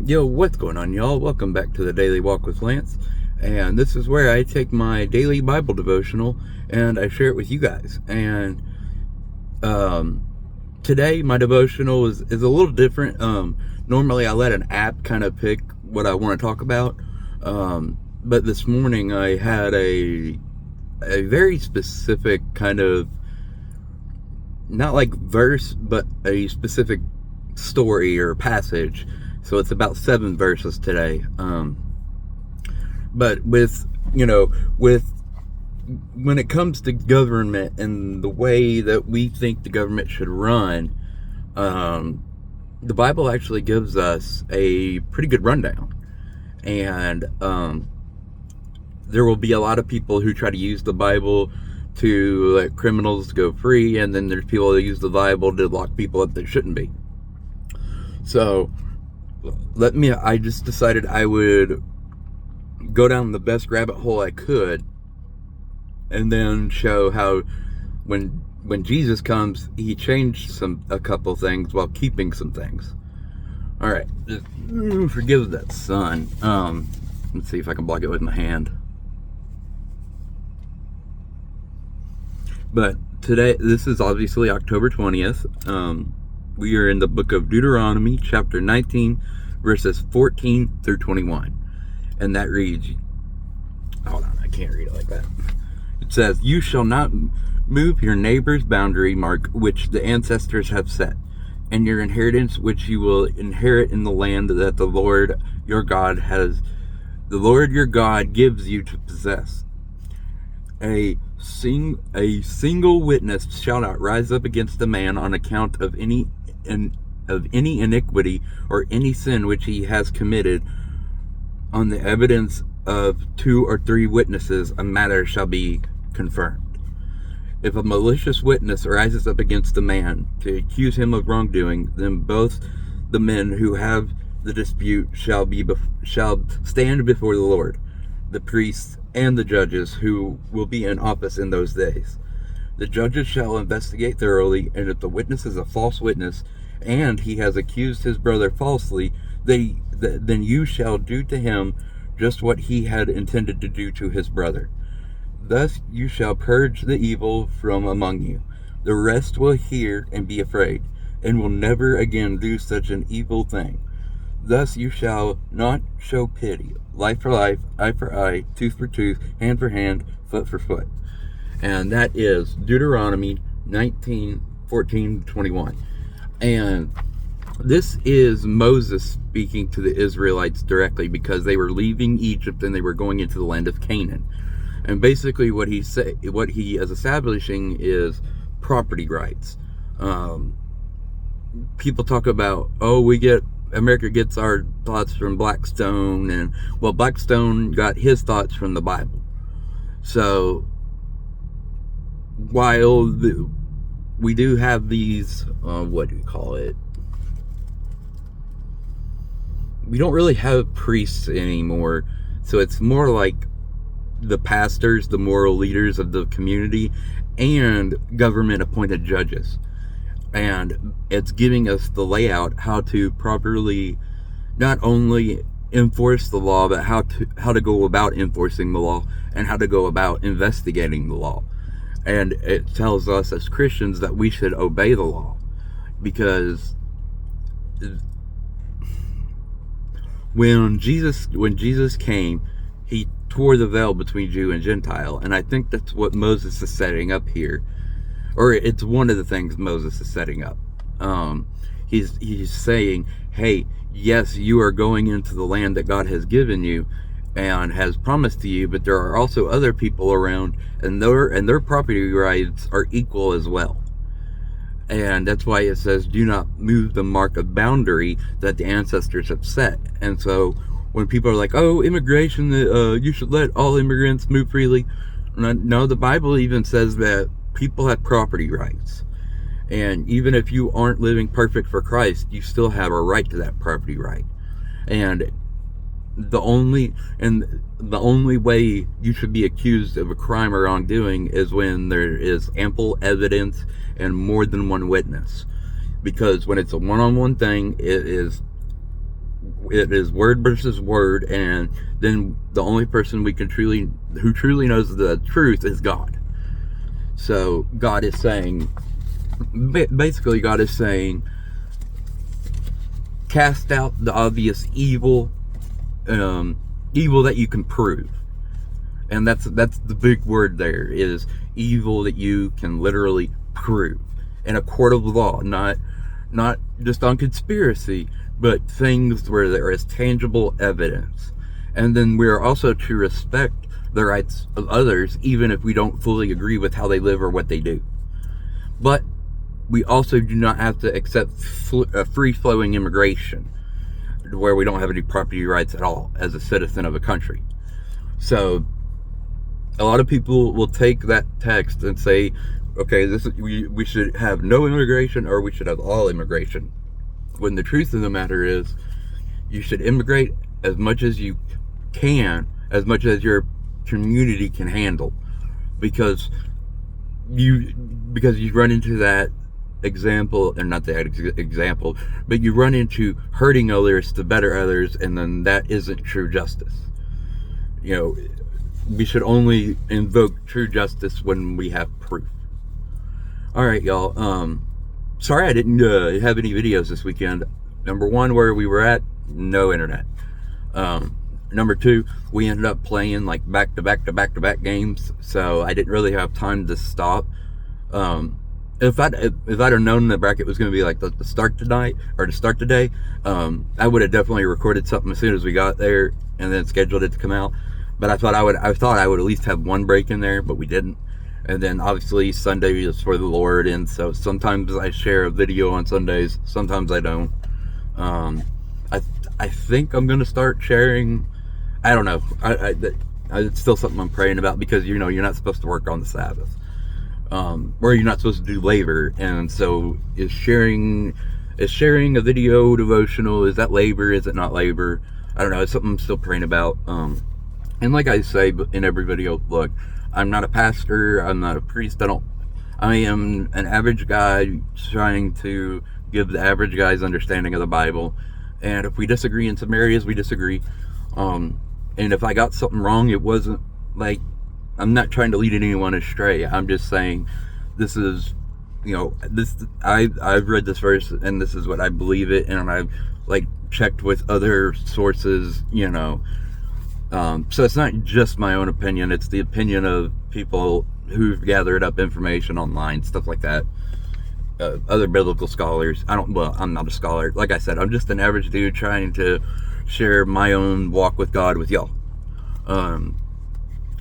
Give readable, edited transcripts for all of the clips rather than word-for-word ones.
Yo, what's going on, y'all? Welcome back to the Daily Walk with Lance. And this is where I take my daily Bible devotional and I share it with you guys. And um, today, my devotional is a little different. Normally, I let an app kind of pick what I want to talk about. But this morning, I had a very specific kind of, not like verse, but a specific story or passage. So it's about 7 verses today. But with when it comes to government and the way that we think the government should run, the Bible actually gives us a pretty good rundown. And there will be a lot of people who try to use the Bible to let criminals go free, and then there's people that use the Bible to lock people up that shouldn't be. So I just decided I would go down the best rabbit hole I could and then show how when Jesus comes, he changed a couple things while keeping some things. All right, just forgive that sun. Let's see if I can block it with my hand. But today, this is obviously October 20th. We are in the book of Deuteronomy, chapter 19, verses 14 through 21. And that reads, hold on, I can't read it like that. It says, "You shall not move your neighbor's boundary mark which the ancestors have set, and your inheritance which you will inherit in the land that the Lord your God gives you to possess. A single witness shall not rise up against a man on account of any iniquity or any sin which he has committed. On the evidence of 2 or 3 witnesses, a matter shall be confirmed. If a malicious witness rises up against a man to accuse him of wrongdoing, then both the men who have the dispute shall stand before the Lord, the priests and the judges who will be in office in those days. The judges shall investigate thoroughly, and if the witness is a false witness, and he has accused his brother falsely, then you shall do to him just what he had intended to do to his brother. Thus you shall purge the evil from among you. The rest will hear and be afraid, and will never again do such an evil thing. Thus you shall not show pity. Life for life, eye for eye, tooth for tooth, hand for hand, foot for foot." And that is Deuteronomy 19:14-21. And this is Moses speaking to the Israelites directly, because they were leaving Egypt and they were going into the land of Canaan. And basically what he is establishing is property rights. People talk about, America gets our thoughts from Blackstone, and Blackstone got his thoughts from the Bible. So while we do have these, what do we call it? We don't really have priests anymore, so it's more like the pastors, the moral leaders of the community, and government appointed judges. And it's giving us the layout how to properly not only enforce the law, but how to go about enforcing the law and how to go about investigating the law. And it tells us as Christians that we should obey the law, because when Jesus came, he tore the veil between Jew and Gentile, and I think that's what Moses is setting up here, or it's one of the things Moses is setting up. He's saying, hey, yes, you are going into the land that God has given you and has promised to you, but there are also other people around, and their property rights are equal as well. And that's why it says, do not move the mark of boundary that the ancestors have set. And so when people are like, oh, immigration, you should let all immigrants move freely. No, the Bible even says that people have property rights. And even if you aren't living perfect for Christ, you still have a right to that property right. And the only way you should be accused of a crime or wrongdoing is when there is ample evidence and more than one witness. Because when it's a one-on-one thing, it is it is word versus word, and then the only person who truly knows the truth is God. So God is saying, basically, God is saying, cast out the obvious evil, evil that you can prove. And that's the big word there, is evil that you can literally prove in a court of law, not just on conspiracy, but things where there is tangible evidence. And then we are also to respect the rights of others, even if we don't fully agree with how they live or what they do. But we also do not have to accept free-flowing immigration, where we don't have any property rights at all as a citizen of a country. So a lot of people will take that text and say, okay, we should have no immigration, or we should have all immigration. When the truth of the matter is, you should immigrate as much as you can, as much as your community can handle, because you run into that example, or not that example, but you run into hurting others to better others, and then that isn't true justice. We should only invoke true justice when we have proof. All right, y'all. Sorry I didn't have any videos this weekend. Number one, where we were at, no internet. Number two, we ended up playing like back-to-back games, so I didn't really have time to stop. If I'd have known the bracket was going to be like the start tonight, or to start today, I would have definitely recorded something as soon as we got there, and then scheduled it to come out. But I thought I would at least have one break in there, but we didn't. And then obviously Sunday is for the Lord, and so sometimes I share a video on Sundays, sometimes I don't. I think I'm gonna start sharing. I don't know. It's still something I'm praying about, because you're not supposed to work on the Sabbath, or you're not supposed to do labor. And so is sharing a video devotional, is that labor? Is it not labor? I don't know. It's something I'm still praying about. And like I say in every video, look, I'm not a pastor, I'm not a priest, I am an average guy trying to give the average guy's understanding of the Bible. And if we disagree in some areas, we disagree. And if I got something wrong, it wasn't like, I'm not trying to lead anyone astray. I'm just saying, this is, I've read this verse, and this is what I believe it, and I've checked with other sources, so it's not just my own opinion, it's the opinion of people who've gathered up information online, stuff like that. Other biblical scholars. I'm not a scholar. Like I said, I'm just an average dude trying to share my own walk with God with y'all.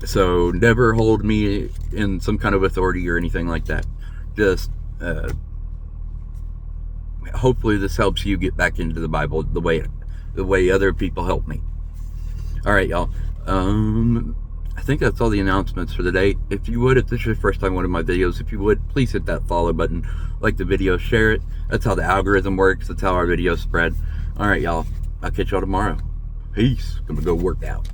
So never hold me in some kind of authority or anything like that. Just hopefully this helps you get back into the Bible the way other people help me. All right, y'all. I think that's all the announcements for today. If this is your first time watching my videos, if you would, please hit that follow button, like the video, share it. That's how the algorithm works. That's how our videos spread. All right, y'all. I'll catch y'all tomorrow. Peace. Gonna go work out.